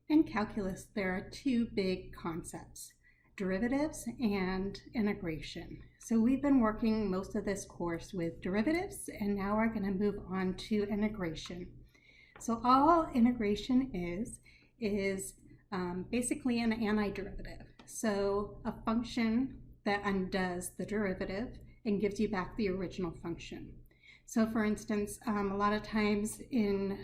In calculus, there are two big concepts, derivatives and integration. So we've been working most of this course with derivatives, and now we're going to move on to integration. So all integration is basically an antiderivative. So a function that undoes the derivative and gives you back the original function. So for instance, a lot of times in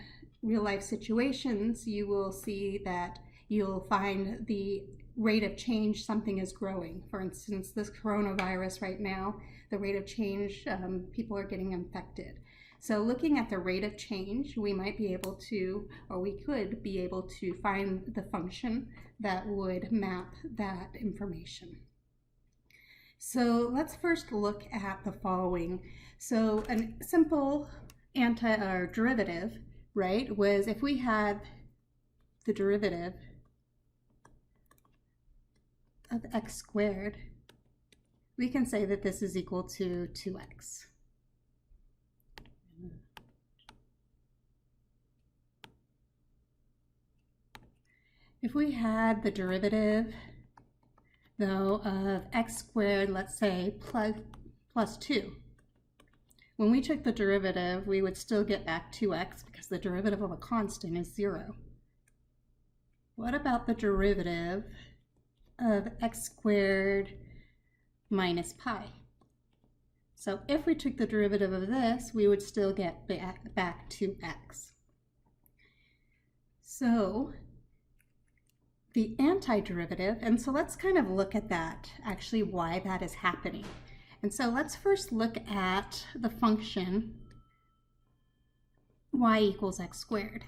real life situations, you will see that you'll find the rate of change, something is growing. For instance, this coronavirus right now, the rate of change, people are getting infected. So looking at the rate of change, we might be able to, or we could be able to find the function that would map that information. So let's first look at the following. So a simple derivative, right, was if we had the derivative of x squared, we can say that this is equal to 2x. If we had the derivative, though, of x squared, let's say, plus 2, when we took the derivative, we would still get back 2x because the derivative of a constant is 0. What about the derivative of x squared minus pi? So if we took the derivative of this, we would still get back 2x. So the antiderivative, and so let's kind of look at that, actually why that is happening. And so let's first look at the function y equals x squared.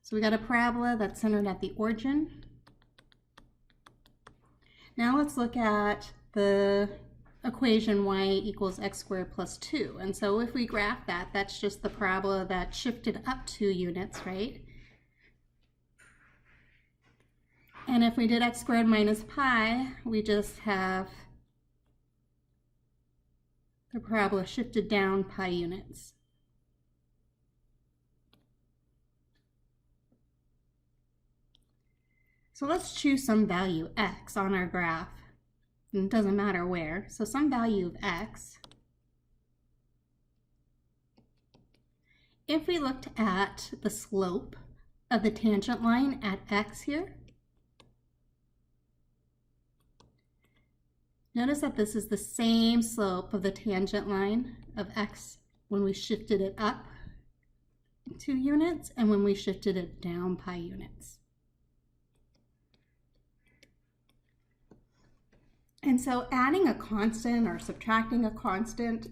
So we got a parabola that's centered at the origin. Now let's look at the equation y equals x squared plus 2. And so if we graph that, that's just the parabola that shifted up 2 units, right? And if we did x squared minus pi, we just have the parabola shifted down pi units. So let's choose some value x on our graph. And it doesn't matter where. So some value of x. If we looked at the slope of the tangent line at x here, notice that this is the same slope of the tangent line of x when we shifted it up 2 units and when we shifted it down pi units. And so adding a constant or subtracting a constant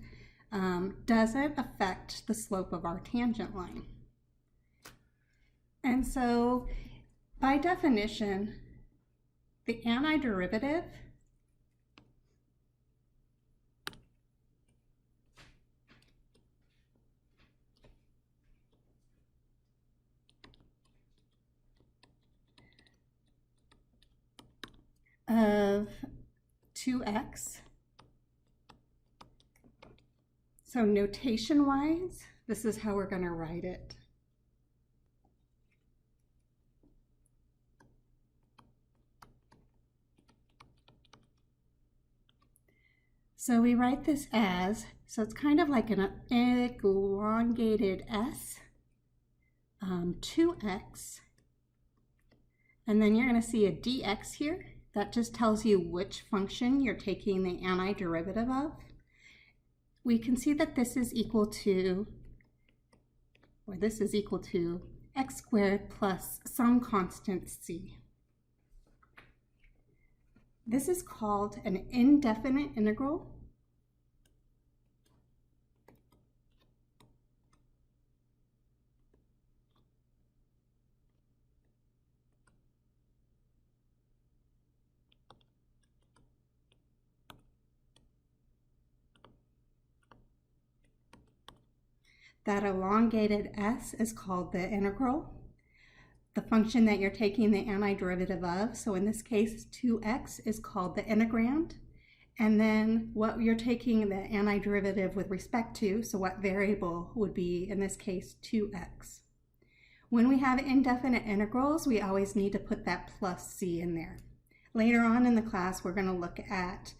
doesn't affect the slope of our tangent line. And so by definition, the antiderivative of 2x. So notation-wise, this is how we're going to write it. So we write this as, so it's kind of like an elongated s, 2x, and then you're going to see a dx here. That just tells you which function you're taking the antiderivative of. We can see that this is equal to, or this is equal to x squared plus some constant c. This is called an indefinite integral. That elongated s is called the integral. The function that you're taking the antiderivative of, so in this case 2x, is called the integrand. And then what you're taking the antiderivative with respect to, so what variable would be, in this case, 2x. When we have indefinite integrals, we always need to put that plus c in there. Later on in the class, we're going to look at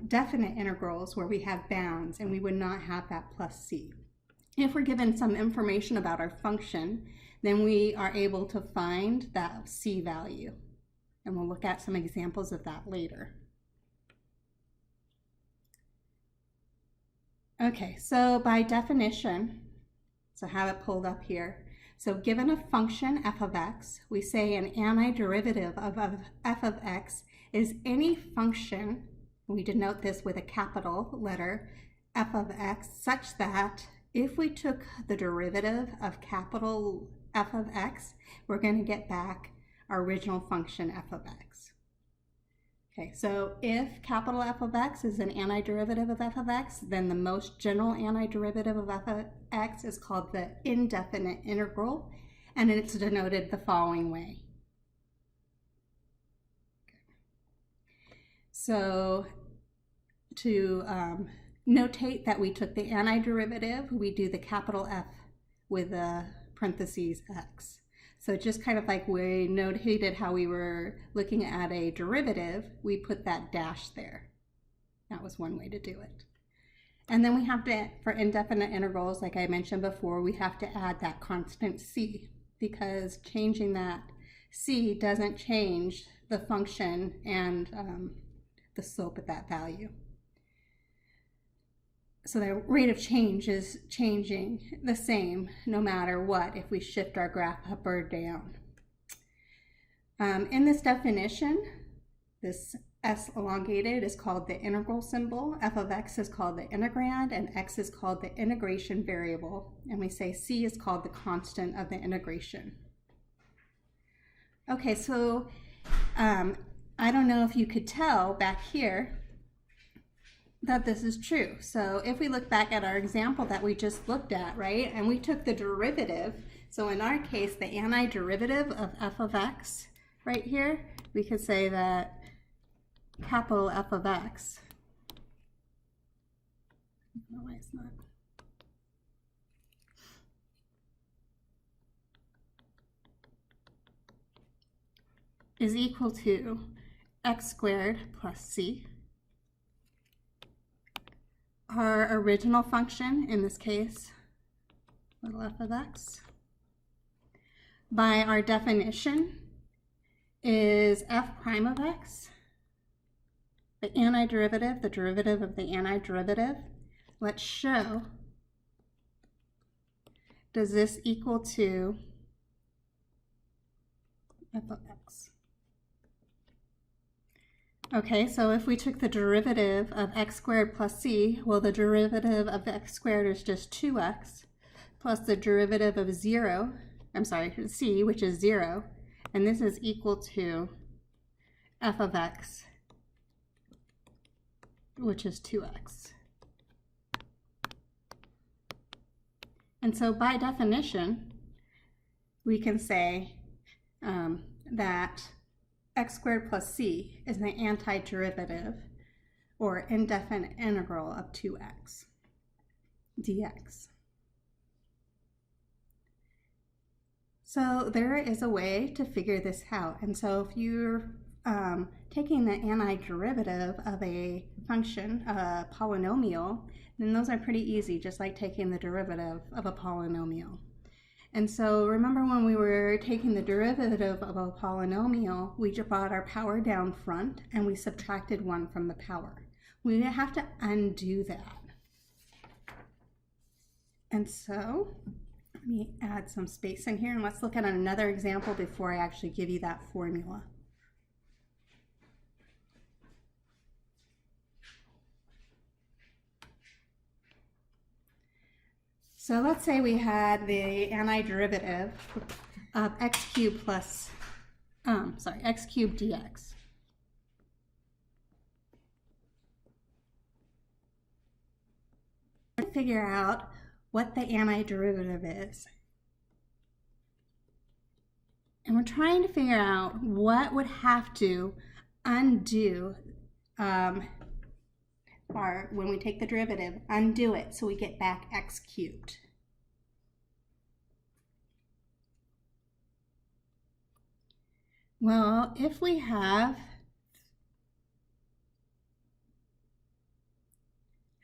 definite integrals where we have bounds and we would not have that plus c. If we're given some information about our function, then we are able to find that c value. And we'll look at some examples of that later. Okay, so by definition, so have it pulled up here. So given a function f of x, we say an antiderivative of f of x is any function, we denote this with a capital letter, f of x, such that if we took the derivative of capital F of x, we're going to get back our original function f of x. Okay, so if capital F of x is an antiderivative of f of x, then the most general antiderivative of f of x is called the indefinite integral, and it's denoted the following way. So to notate that we took the antiderivative, we do the capital F with a parentheses x. So just kind of like we notated how we were looking at a derivative, we put that dash there. That was one way to do it. And then we have to, for indefinite integrals, like I mentioned before, we have to add that constant c, because changing that c doesn't change the function and the slope at that value. So the rate of change is changing the same no matter what if we shift our graph up or down. In this definition, this s elongated is called the integral symbol, f of x is called the integrand, and x is called the integration variable, and we say c is called the constant of the integration. Okay, so I don't know if you could tell back here that this is true. So if we look back at our example that we just looked at, right, and we took the derivative, so in our case, the antiderivative of f of x, right here, we could say that capital F of x, no, why it's not, is equal to x squared plus c. Our original function, in this case, little f of x, by our definition, is f prime of x, the antiderivative, the derivative of the antiderivative. Let's show, does this equal to f of x? Okay, so if we took the derivative of x squared plus c, well, the derivative of x squared is just 2x, plus the derivative of c, which is 0, and this is equal to f of x, which is 2x. And so by definition, we can say that x squared plus c is the antiderivative or indefinite integral of 2x dx. So there is a way to figure this out. And so if you're taking the antiderivative of a function, a polynomial, then those are pretty easy, just like taking the derivative of a polynomial. And so remember when we were taking the derivative of a polynomial, we just brought our power down front and we subtracted 1 from the power. We have to undo that. And so let me add some space in here and let's look at another example before I actually give you that formula. So let's say we had the antiderivative of x cubed plus, x cubed dx. Let's figure out what the antiderivative is. And we're trying to figure out what would have to undo when we take the derivative, undo it so we get back x cubed. Well, if we have,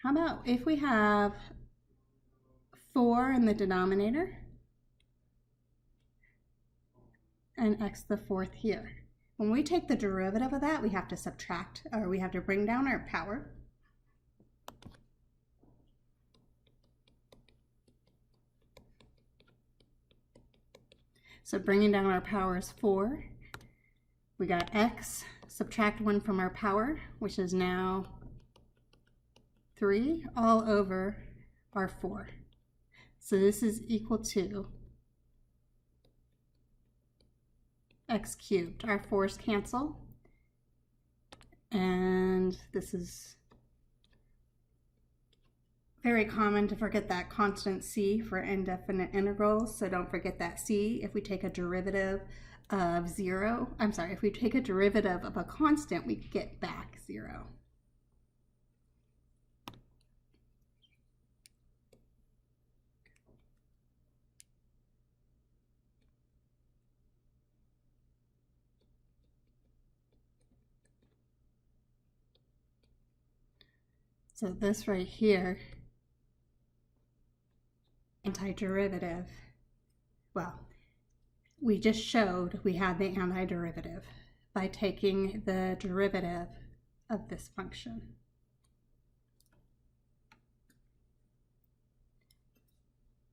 how about if we have 4 in the denominator and x the fourth here. When we take the derivative of that, we have to subtract, or we have to bring down our power. So bringing down our power is 4. We got x, subtract 1 from our power, which is now 3, all over our 4. So this is equal to x cubed. Our 4's cancel. And this is very common to forget that constant c for indefinite integrals, so don't forget that c. If we take a derivative of if we take a derivative of a constant, we get back 0. So this right here, antiderivative, well, we just showed we have the antiderivative by taking the derivative of this function.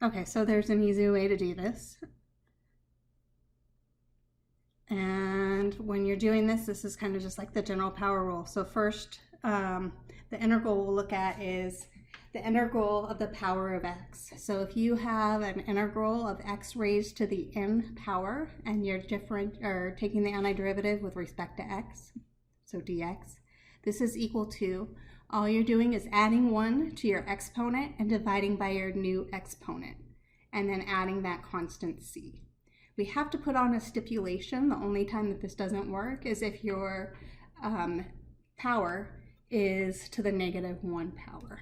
Okay, so there's an easy way to do this. And when you're doing this, this is kind of just like the general power rule. So first, the integral we'll look at is the integral of the power of x. So if you have an integral of x raised to the n power and you're taking the antiderivative with respect to x, so dx, this is equal to, all you're doing is adding 1 to your exponent and dividing by your new exponent, and then adding that constant c. We have to put on a stipulation. The only time that this doesn't work is if your power is to the -1 power.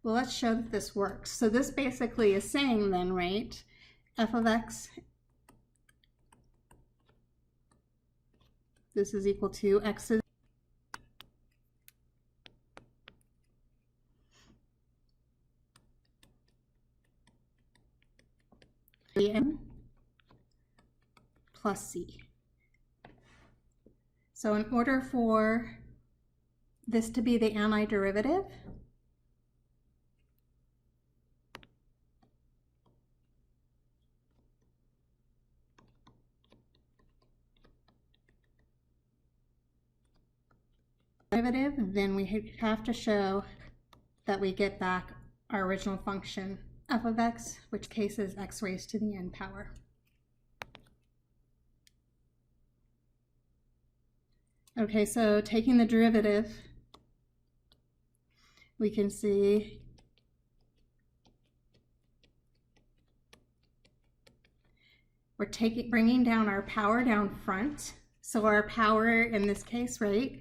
Well, let's show that this works. So this basically is saying then, right, f of x, this is equal to x is n plus c. So in order for this to be the antiderivative, then we have to show that we get back our original function f of x, which case is x raised to the n power. Okay, so taking the derivative, we can see we're bringing down our power down front. So our power in this case, right,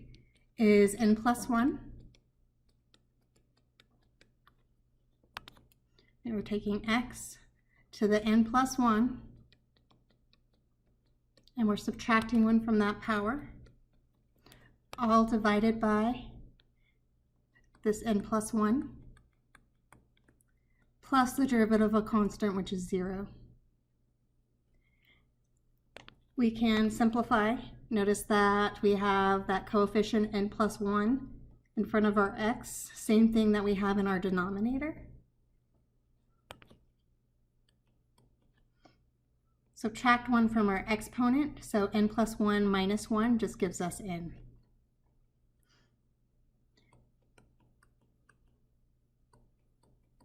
is n plus 1. And we're taking x to the n plus 1, and we're subtracting 1 from that power, all divided by this n plus 1, plus the derivative of a constant, which is 0. We can simplify. Notice that we have that coefficient n plus 1 in front of our x, same thing that we have in our denominator. Subtract 1 from our exponent, so n plus 1 minus 1 just gives us n.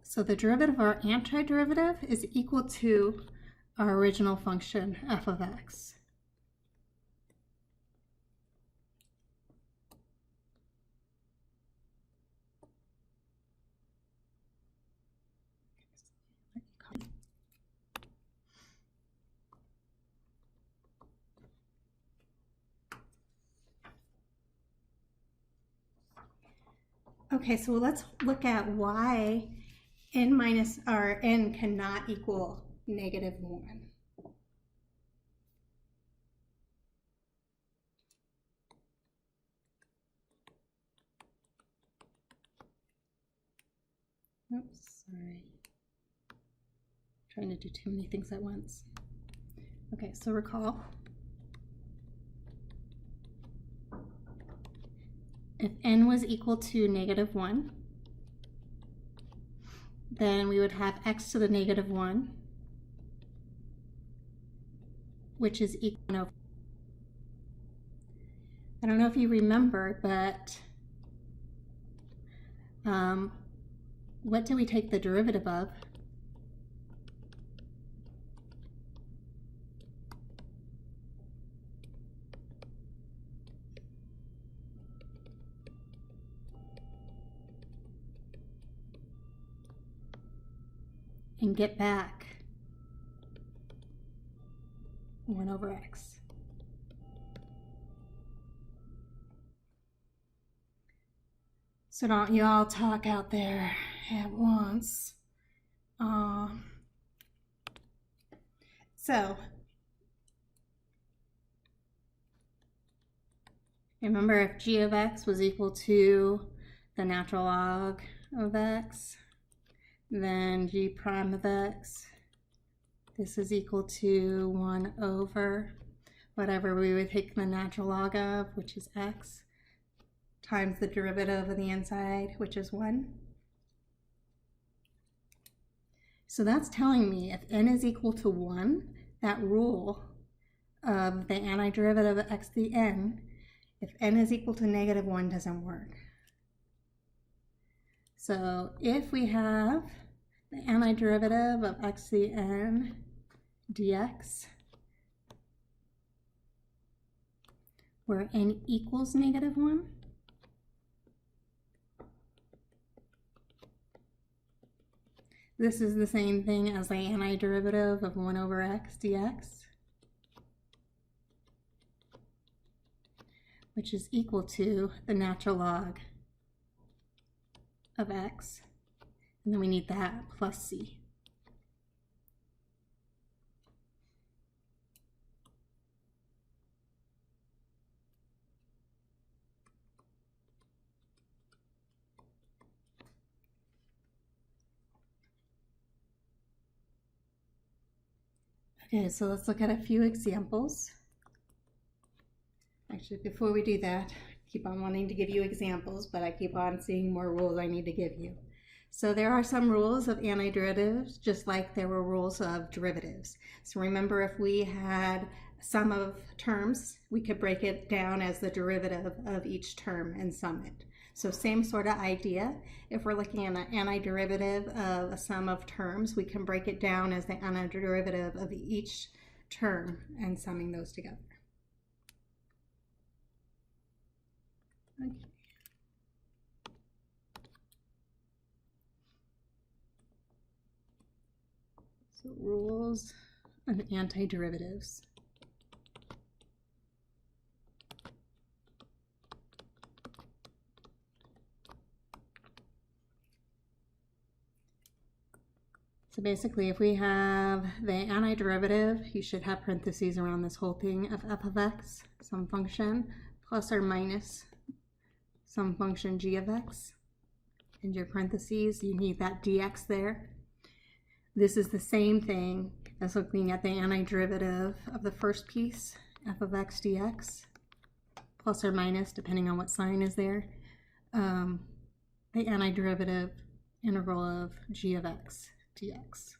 So the derivative of our antiderivative is equal to our original function f of x. Okay, so let's look at why n cannot equal -1. Oops, sorry. Trying to do too many things at once. Okay, so recall. If n was equal to -1, then we would have x to the -1, which is equal to, I don't know if you remember, but what do we take the derivative of? And get back 1 over x. So don't you all talk out there at once. So remember, if g of x was equal to the natural log of x, then g prime of x, this is equal to 1 over whatever we would take the natural log of, which is x, times the derivative of the inside, which is 1. So that's telling me if n is equal to 1, that rule of the antiderivative of x to the n, if n is equal to -1, doesn't work. So if we have the antiderivative of x to the n dx, where n equals -1, this is the same thing as the antiderivative of 1 over x dx, which is equal to the natural log of x, and then we need that plus c. Okay, so let's look at a few examples. Actually, before we do that, I keep on wanting to give you examples, but I keep on seeing more rules I need to give you. So there are some rules of antiderivatives, just like there were rules of derivatives. So remember, if we had a sum of terms, we could break it down as the derivative of each term and sum it. So same sort of idea. If we're looking at an antiderivative of a sum of terms, we can break it down as the antiderivative of each term and summing those together. Okay. So rules of antiderivatives. So basically, if we have the antiderivative, you should have parentheses around this whole thing of f of x, some function, plus or minus some function g of x. In your parentheses, you need that dx there. This is the same thing as looking at the antiderivative of the first piece, f of x dx, plus or minus, depending on what sign is there, the antiderivative integral of g of x dx.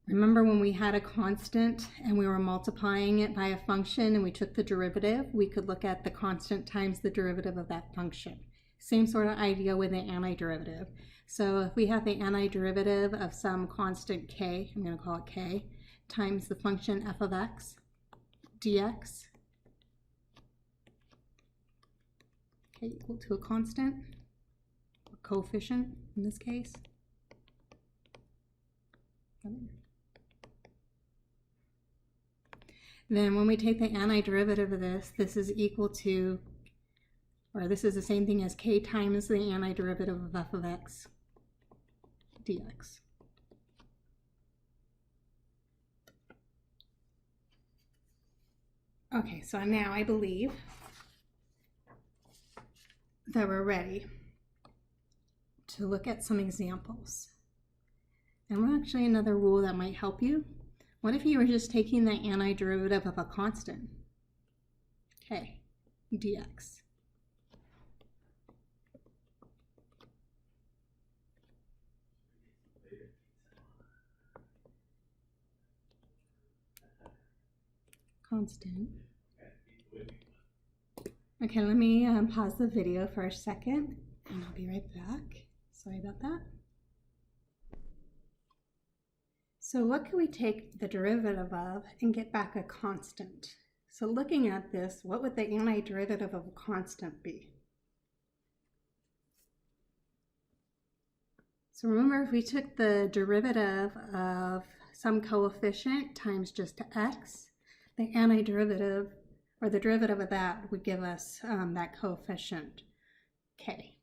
Remember when we had a constant and we were multiplying it by a function and we took the derivative, we could look at the constant times the derivative of that function. Same sort of idea with the antiderivative. So if we have the antiderivative of some constant k, I'm going to call it k, times the function f of x dx, k equal to a constant, or coefficient in this case. Then when we take the antiderivative of this, this is equal to or this is the same thing as k times the antiderivative of f of x dx. Okay, so now I believe that we're ready to look at some examples. And actually another rule that might help you. What if you were just taking the antiderivative of a constant, k dx? Constant. Okay, let me pause the video for a second and I'll be right back. Sorry about that. So what can we take the derivative of and get back a constant? So looking at this, what would the antiderivative of a constant be? So remember, if we took the derivative of some coefficient times just x, the antiderivative, or the derivative of that, would give us that coefficient k.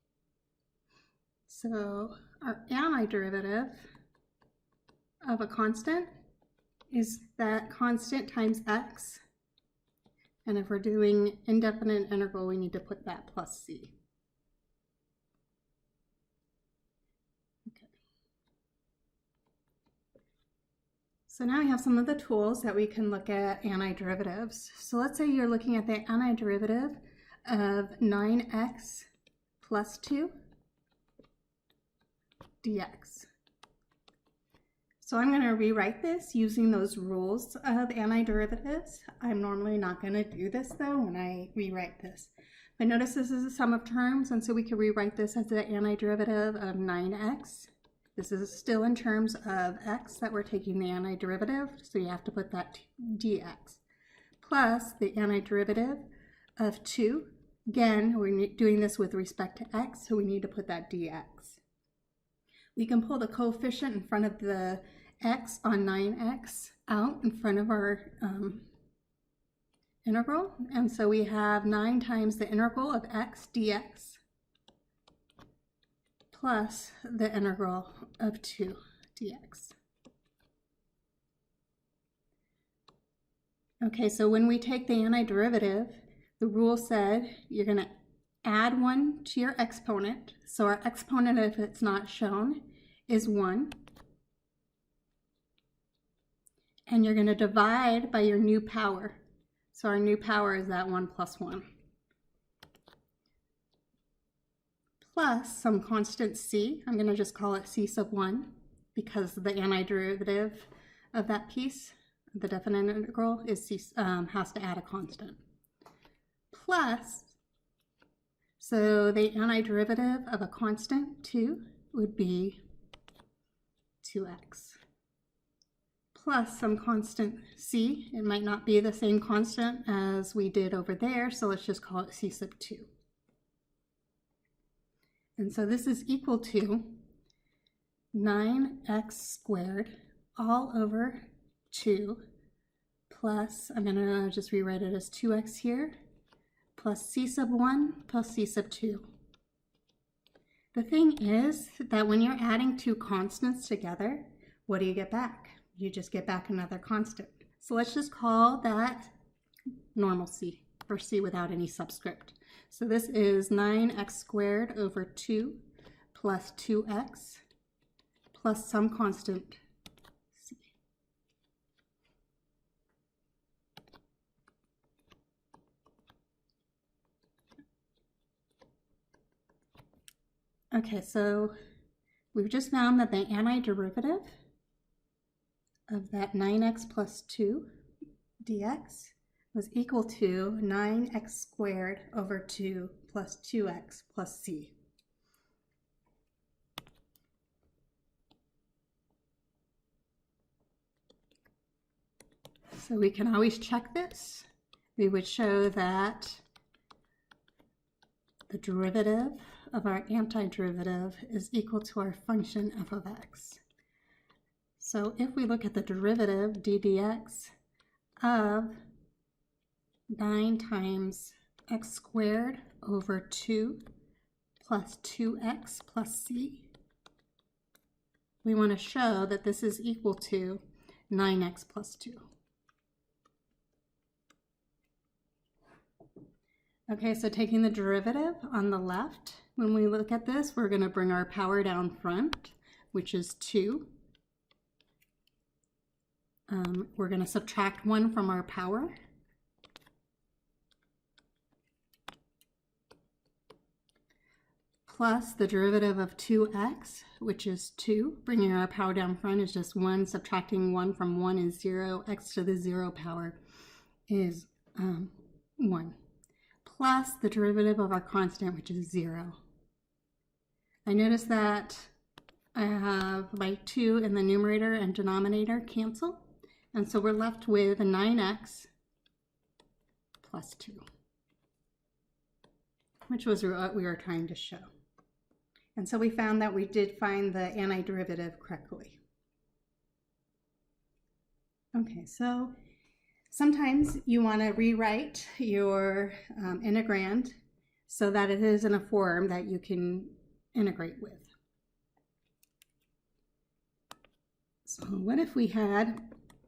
So our antiderivative of a constant is that constant times x, and if we're doing indefinite integral, we need to put that plus c. So now we have some of the tools that we can look at antiderivatives. So let's say you're looking at the antiderivative of 9x plus 2 dx. So I'm going to rewrite this using those rules of antiderivatives. I'm normally not going to do this though when I rewrite this. But notice this is a sum of terms, and so we can rewrite this as the antiderivative of 9x. This is still in terms of x that we're taking the antiderivative, so you have to put that dx. Plus the antiderivative of 2. Again, we're doing this with respect to x, so we need to put that dx. We can pull the coefficient in front of the x on 9x out in front of our integral, and so we have 9 times the integral of x dx plus the integral of 2 dx. Okay, so when we take the antiderivative, the rule said you're going to add 1 to your exponent. So our exponent, if it's not shown, is 1. And you're going to divide by your new power. So our new power is that 1 plus 1. Plus some constant c. I'm going to just call it c sub 1 because the antiderivative of that piece, the definite integral, is c, has to add a constant. Plus, so the antiderivative of a constant 2 would be 2x. Plus some constant c. It might not be the same constant as we did over there, so let's just call it c sub 2. And so this is equal to 9x squared all over 2 plus, I'm going to just rewrite it as 2x here, plus c sub 1 plus c sub 2. The thing is that when you're adding two constants together, what do you get back? You just get back another constant. So let's just call that normal c, or c without any subscript. So this is 9x squared over 2 plus 2x plus some constant c. Okay, so we've just found that the antiderivative of that 9x plus 2 dx was equal to 9x squared over 2 plus 2x plus c. So we can always check this. We would show that the derivative of our antiderivative is equal to our function f of x. So if we look at the derivative d dx of 9 times x squared over 2 plus 2x plus c. We want to show that this is equal to 9x plus 2. Okay, so taking the derivative on the left, when we look at this, we're going to bring our power down front, which is 2. We're going to subtract 1 from our power. Plus the derivative of 2x, which is 2. Bringing our power down front is just 1. Subtracting 1 from 1 is 0. X to the 0 power is 1. Plus the derivative of our constant, which is 0. I notice that I have my 2 in the numerator and denominator cancel. And so we're left with a 9x plus 2, which was what we were trying to show. And so we found that we did find the antiderivative correctly. Okay, so sometimes you want to rewrite your integrand so that it is in a form that you can integrate with. So what if we had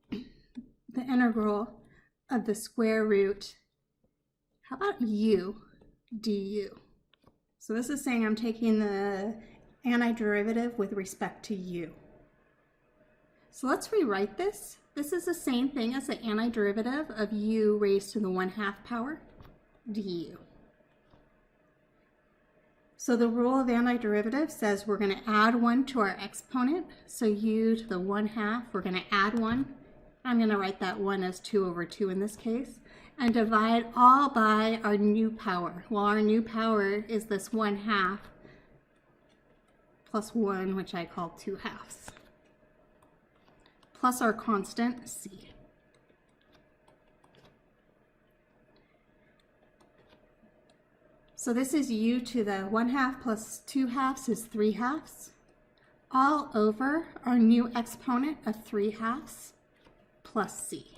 the integral of the square root, how about u du? So this is saying I'm taking the antiderivative with respect to u. So let's rewrite this. This is the same thing as the antiderivative of u raised to the 1/2 power du. So the rule of antiderivative says we're going to add 1 to our exponent. So u to the 1/2, we're going to add 1. I'm going to write that 1 as 2 over 2 in this case, and divide all by our new power. Well, our new power is this 1/2 plus 1, which I call 2/2, plus our constant c. So this is u to the 1/2 plus 2/2 is 3/2, all over our new exponent of 3/2 plus c.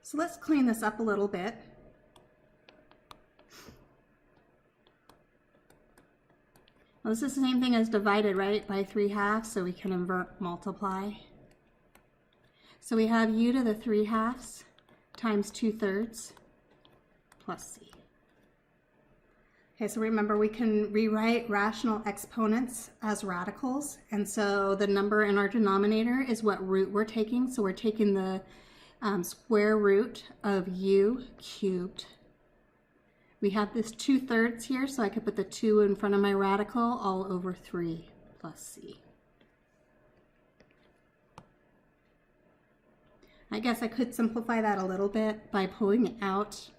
So let's clean this up a little bit. Well, this is the same thing as divided, right, by 3/2, so we can invert multiply. So we have u to the 3/2 times 2/3 plus c. Okay, so remember we can rewrite rational exponents as radicals, and so the number in our denominator is what root we're taking. So we're taking the square root of u cubed. We have this 2/3 here, so I could put the 2 in front of my radical, all over 3 plus c. I guess I could simplify that a little bit by pulling out.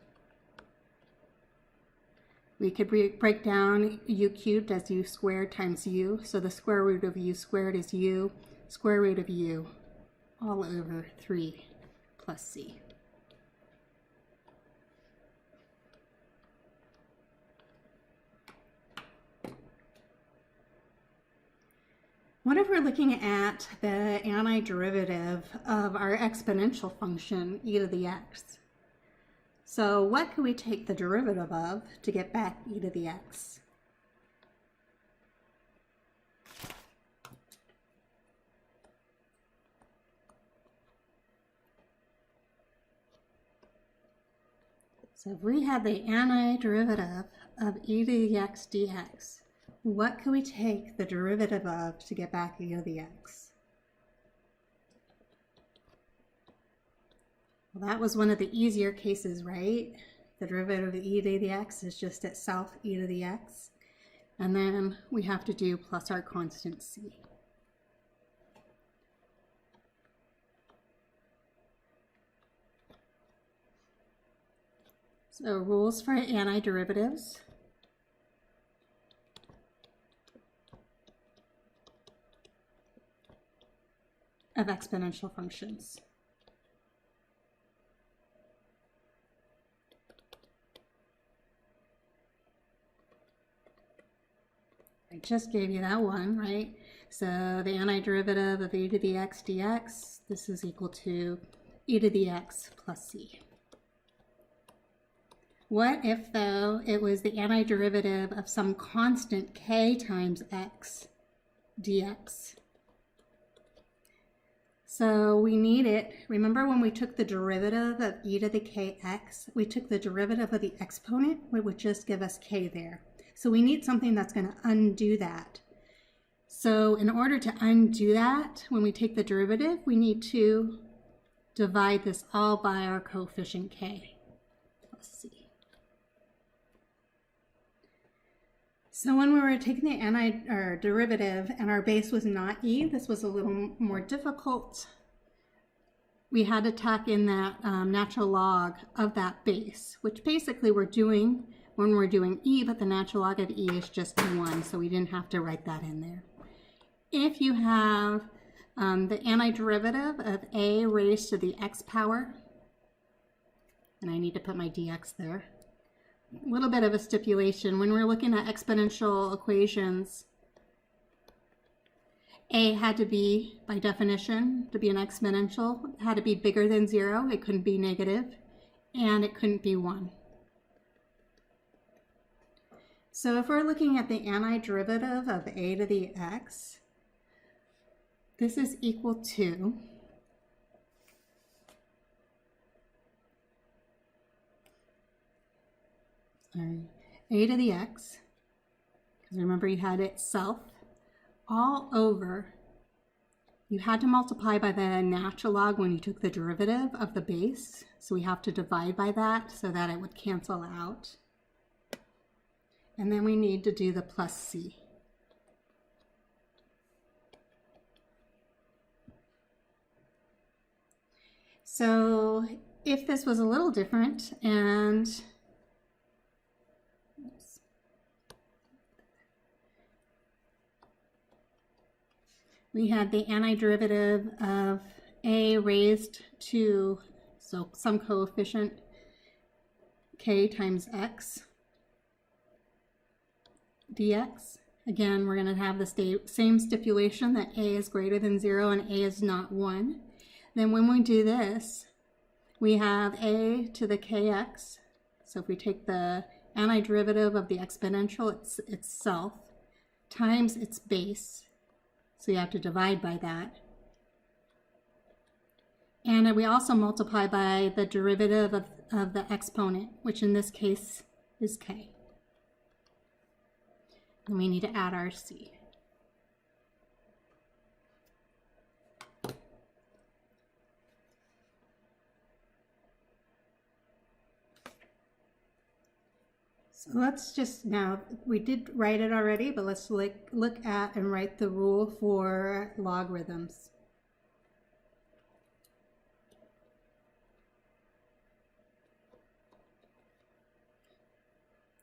We could break down u cubed as u squared times u. So the square root of u squared is u, square root of u, all over 3 plus c. What if we're looking at the antiderivative of our exponential function e to the x? So what could we take the derivative of to get back e to the x? So if we have the antiderivative of e to the x dx, what can we take the derivative of to get back e to the x? Well, that was one of the easier cases, right? The derivative of e to the x is just itself e to the x. And then we have to do plus our constant c. So rules for antiderivatives. Of exponential functions. I just gave you that one, right? So the antiderivative of e to the x dx, this is equal to e to the x plus c. What if, though, it was the antiderivative of some constant k times x dx? So we need it. Remember when we took the derivative of e to the kx, we took the derivative of the exponent, it would just give us k there. So we need something that's going to undo that. So in order to undo that, when we take the derivative, we need to divide this all by our coefficient k. Let's see. So when we were taking the derivative and our base was not e, this was a little more difficult. We had to tack in that natural log of that base, which basically we're doing when we're doing e, but the natural log of e is just 1, so we didn't have to write that in there. If you have the antiderivative of a raised to the x power, and I need to put my dx there, a little bit of a stipulation. When we're looking at exponential equations, a had to be, by definition, to be an exponential, it had to be bigger than 0, it couldn't be negative, and it couldn't be 1. So if we're looking at the antiderivative of a to the x, this is equal to a to the x, because remember you had itself, all over, you had to multiply by the natural log when you took the derivative of the base, so we have to divide by that so that it would cancel out. And then we need to do the plus c. So if this was a little different and we had the antiderivative of a raised to some coefficient k times x dx. Again, we're going to have the same stipulation that a is greater than 0 and a is not 1. Then when we do this, we have a to the kx. So if we take the antiderivative of the exponential itself times its base, so you have to divide by that. And we also multiply by the derivative of the exponent, which in this case is k. And we need to add our c. So let's just, now we did write it already, but let's look at and write the rule for logarithms.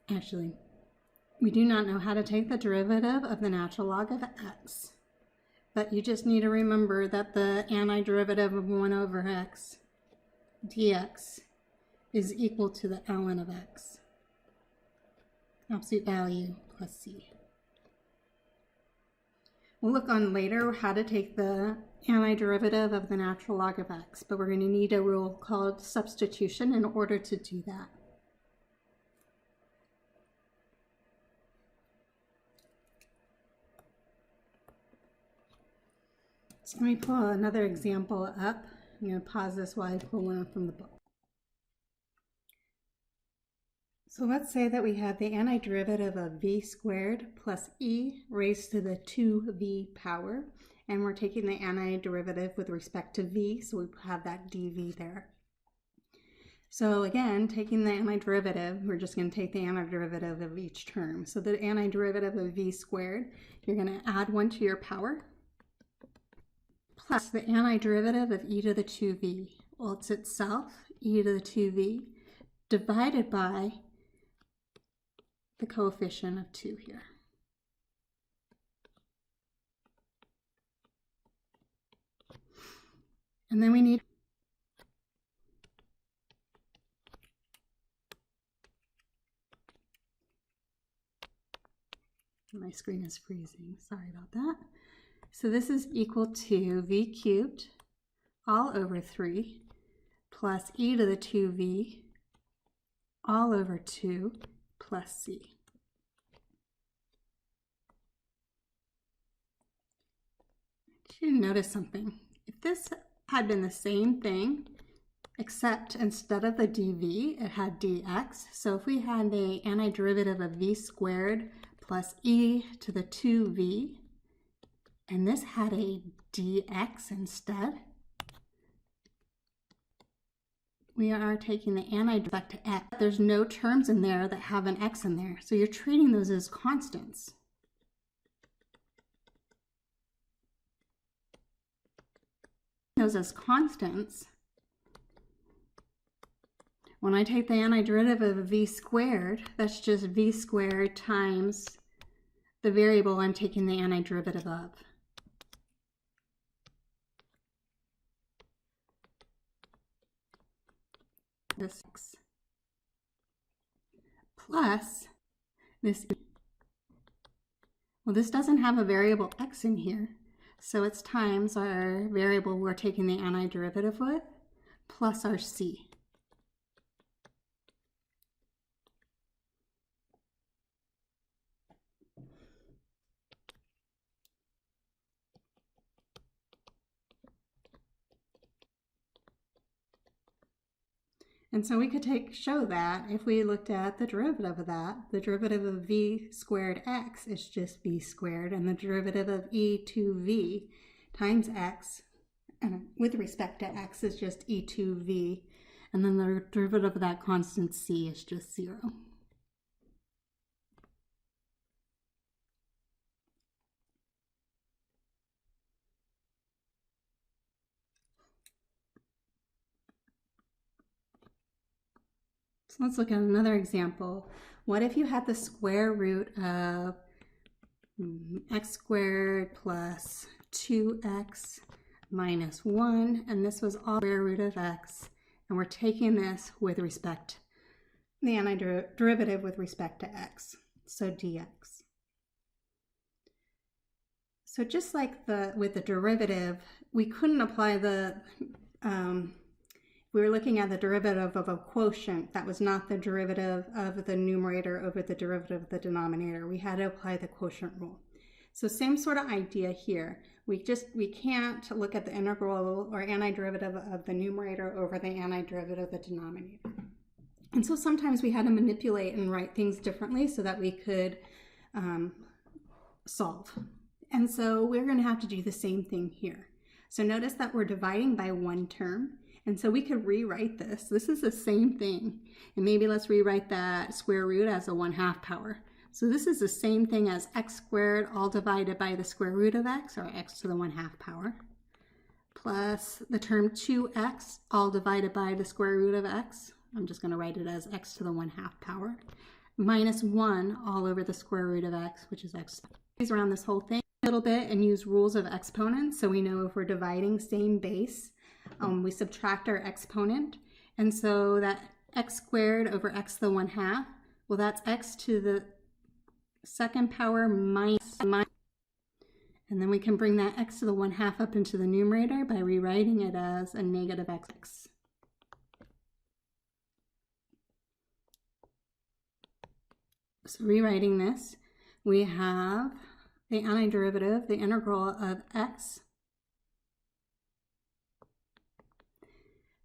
Actually, we do not know how to take the derivative of the natural log of x, but you just need to remember that the antiderivative of 1 over x dx is equal to the ln of x. Absolute value plus c. We'll look on later how to take the antiderivative of the natural log of x, but we're going to need a rule called substitution in order to do that. So let me pull another example up. I'm going to pause this while I pull one from the book. So let's say that we have the antiderivative of v squared plus e raised to the 2v power, and we're taking the antiderivative with respect to v, so we have that dv there. So again, taking the antiderivative, we're just going to take the antiderivative of each term. So the antiderivative of v squared, you're going to add 1 to your power, plus the antiderivative of e to the 2v. Well, it's itself, e to the 2v, divided by the coefficient of 2 here. And then we need my screen is freezing, sorry about that. So this is equal to v cubed all over 3 plus e to the 2v all over 2 plus c. You notice something. If this had been the same thing, except instead of the dv, it had dx. So if we had the antiderivative of v squared plus e to the 2v, and this had a dx instead, we are taking the antiderivative back to x. There's no terms in there that have an x in there, so you're treating those as constants. Those as constants, when I take the antiderivative of v squared, that's just v squared times the variable I'm taking the antiderivative of. This x plus this e. Well, this doesn't have a variable x in here, so it's times our variable we're taking the antiderivative with plus our c. And so we could show that if we looked at the derivative of that, the derivative of v squared x is just v squared, and the derivative of e2v times x, and with respect to x, is just e2v, and then the derivative of that constant c is just 0. So let's look at another example. What if you had the square root of x squared plus 2x minus 1, and this was all square root of x, and we're taking this with respect, the antiderivative with respect to x, so dx. So just like with the derivative, we couldn't apply the we were looking at the derivative of a quotient that was not the derivative of the numerator over the derivative of the denominator. We had to apply the quotient rule. So same sort of idea here. We can't look at the integral or antiderivative of the numerator over the antiderivative of the denominator. And so sometimes we had to manipulate and write things differently so that we could solve. And so we're going to have to do the same thing here. So notice that we're dividing by one term. And so we could rewrite this. This is the same thing. And maybe let's rewrite that square root as a 1/2 power. So this is the same thing as x squared all divided by the square root of x, or x to the 1/2 power, plus the term 2x all divided by the square root of x. I'm just going to write it as x to the 1/2 power, minus 1 all over the square root of x, which is x. Around this whole thing a little bit and use rules of exponents, so we know if we're dividing same base, we subtract our exponent, and so that x squared over x to the 1/2, well, that's x to the 2nd power minus, and then we can bring that x to the 1/2 up into the numerator by rewriting it as a negative x. So rewriting this, we have the antiderivative, the integral of x.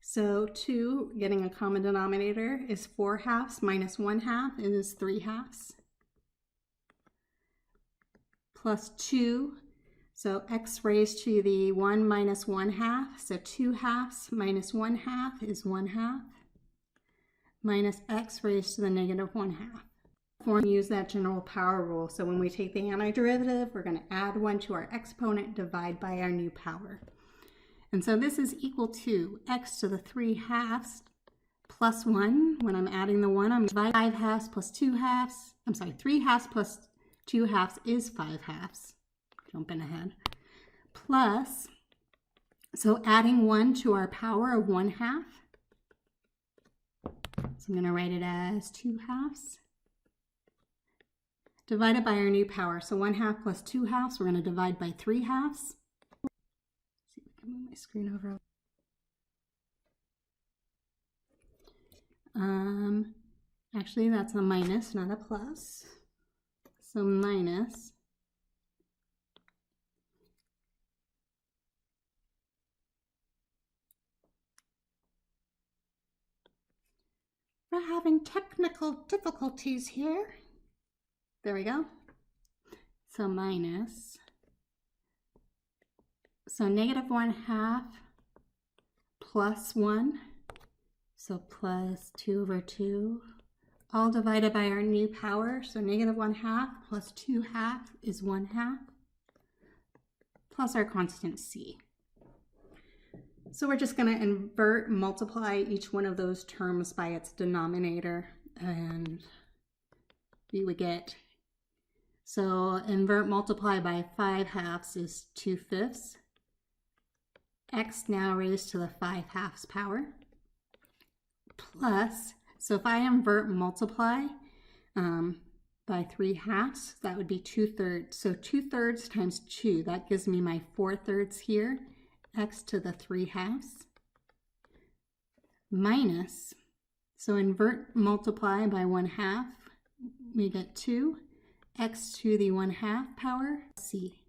So 2, getting a common denominator, is 4/2 minus 1/2 is 3/2. Plus 2, so x raised to the 1 minus 1/2, so 2/2 minus 1/2 is 1/2, minus x raised to the negative 1/2. We use that general power rule, so when we take the antiderivative, we're going to add 1 to our exponent, divide by our new power. And so this is equal to x to the 3/2 plus 1. When I'm adding the 1, I'm dividing 5/2 plus 2/2. I'm sorry, 3/2 plus 2/2 is 5/2. Jumping ahead. Plus, so adding 1 to our power of 1/2. So I'm going to write it as 2/2. Divided by our new power. So 1/2 plus 2/2, we're going to divide by 3/2. Move my screen over. Actually, that's a minus, not a plus. So minus we're having technical difficulties here. There we go. So minus. So negative 1/2 plus 1. So plus 2 over 2. All divided by our new power. So negative 1/2 plus 2/2 is 1/2. Plus our constant c. So we're just going to invert multiply each one of those terms by its denominator, and we would get, so invert multiply by 5/2 is 2/5. X now raised to the 5/2 power. Plus, so if I invert multiply by 3/2, that would be 2/3. So 2/3 times 2, that gives me my 4/3 here. X to the 3/2 minus, so invert multiply by 1/2, we get 2, x to the 1/2 power c.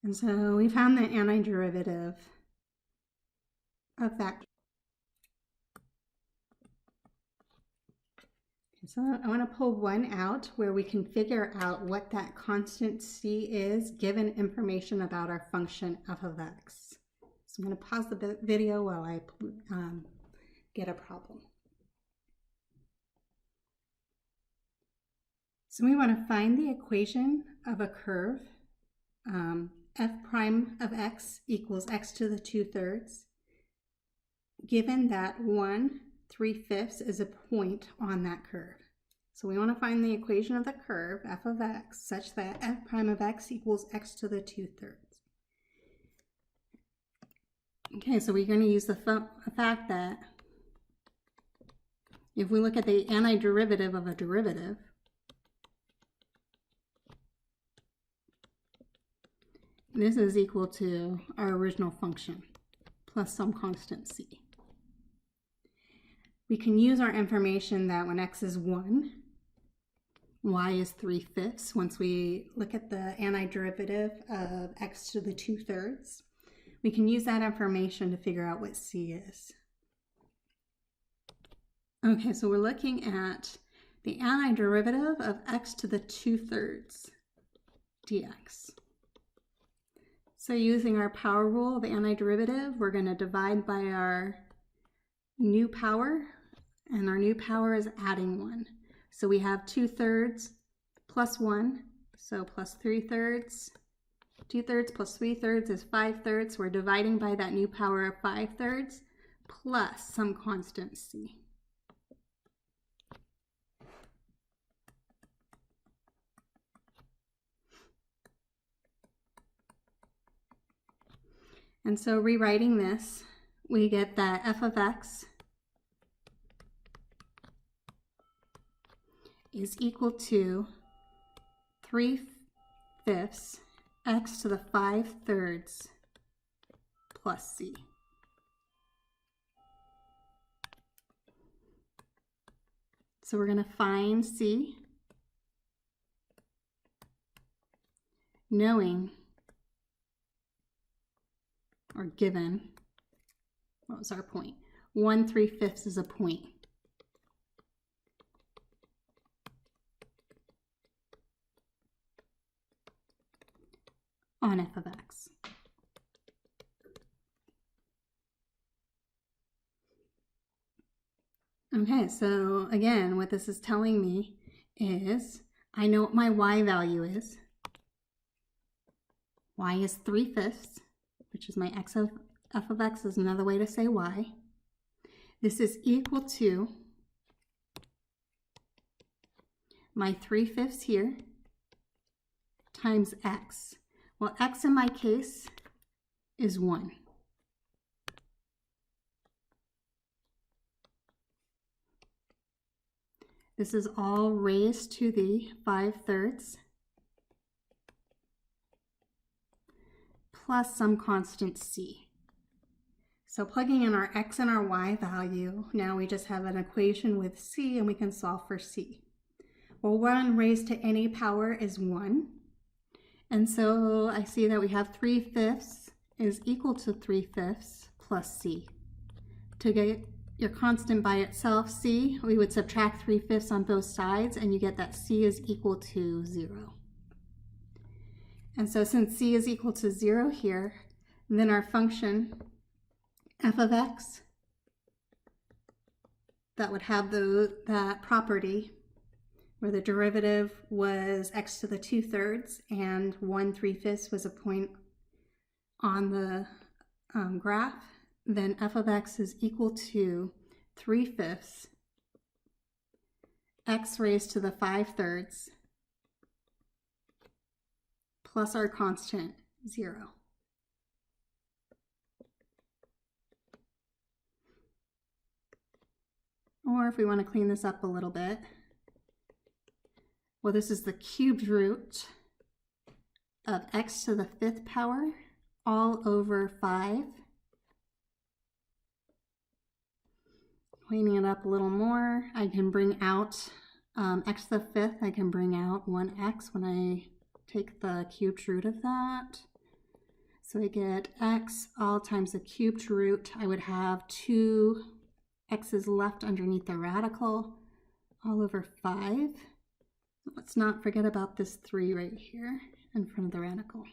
And so we found the antiderivative of that. So I want to pull one out where we can figure out what that constant c is given information about our function f of x. So I'm going to pause the video while I get a problem. So we want to find the equation of a curve f prime of x equals x to the 2/3, given that 1/3 is a point on that curve. So we want to find the equation of the curve f of x such that f prime of x equals x to the 2/3. Okay, so we're going to use the fact that if we look at the antiderivative of a derivative, this is equal to our original function plus some constant c. We can use our information that when x is 1, y is 3/5. Once we look at the antiderivative of x to the 2/3, we can use that information to figure out what c is. Okay, so we're looking at the antiderivative of x to the 2/3 dx. So using our power rule of antiderivative, we're going to divide by our new power, and our new power is adding 1. So we have 2/3 plus 1, so plus 3/3. 2/3 plus 3/3 is 5/3. We're dividing by that new power of 5/3 plus some constant c. And so rewriting this, we get that f of x is equal to 3/5 x to the 5/3 plus c. So we're going to find c, knowing or given, what was our point? 1/3 is a point. On f of x. Okay, so again, what this is telling me is I know what my y value is. Y is 3/5, which is my f of x is another way to say y. This is equal to my 3/5 here times x. Well, x in my case is 1. This is all raised to the 5/3 plus some constant c. So plugging in our x and our y value, now we just have an equation with c and we can solve for c. Well, 1 raised to any power is 1. And so I see that we have 3/5 is equal to 3/5 plus c. To get your constant by itself, c, we would subtract 3/5 on both sides and you get that c is equal to 0. And so since c is equal to 0 here, then our function f of x that would have that property where the derivative was x to the 2/3 and 1/3 was a point on the graph, then f of x is equal to 3/5 x raised to the 5/3 plus our constant 0. Or if we want to clean this up a little bit, well, this is the cubed root of x to the 5th power all over 5. Cleaning it up a little more, I can bring out x to the 5th, I can bring out 1x when I take the cubed root of that. So I get x all times the cubed root. I would have 2 x's left underneath the radical all over 5. Let's not forget about this 3 right here in front of the radical.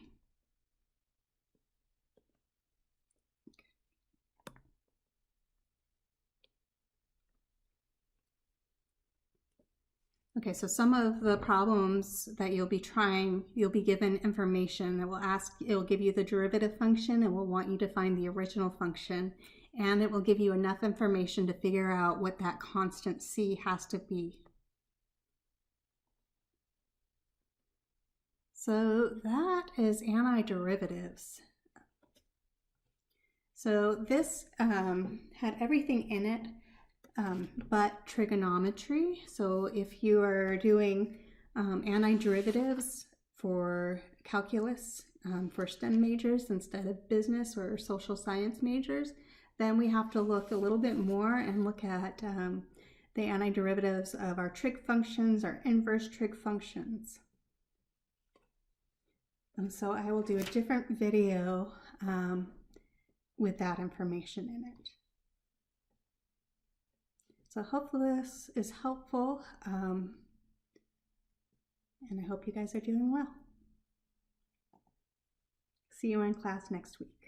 Okay, so some of the problems that you'll be trying, you'll be given information that will ask, it will give you the derivative function, it will want you to find the original function, and it will give you enough information to figure out what that constant c has to be. So that is antiderivatives. So this had everything in it but trigonometry. So if you are doing antiderivatives for calculus for STEM majors instead of business or social science majors, then we have to look a little bit more and look at the antiderivatives of our trig functions, our inverse trig functions. And so I will do a different video with that information in it. So hopefully this is helpful, and I hope you guys are doing well. See you in class next week.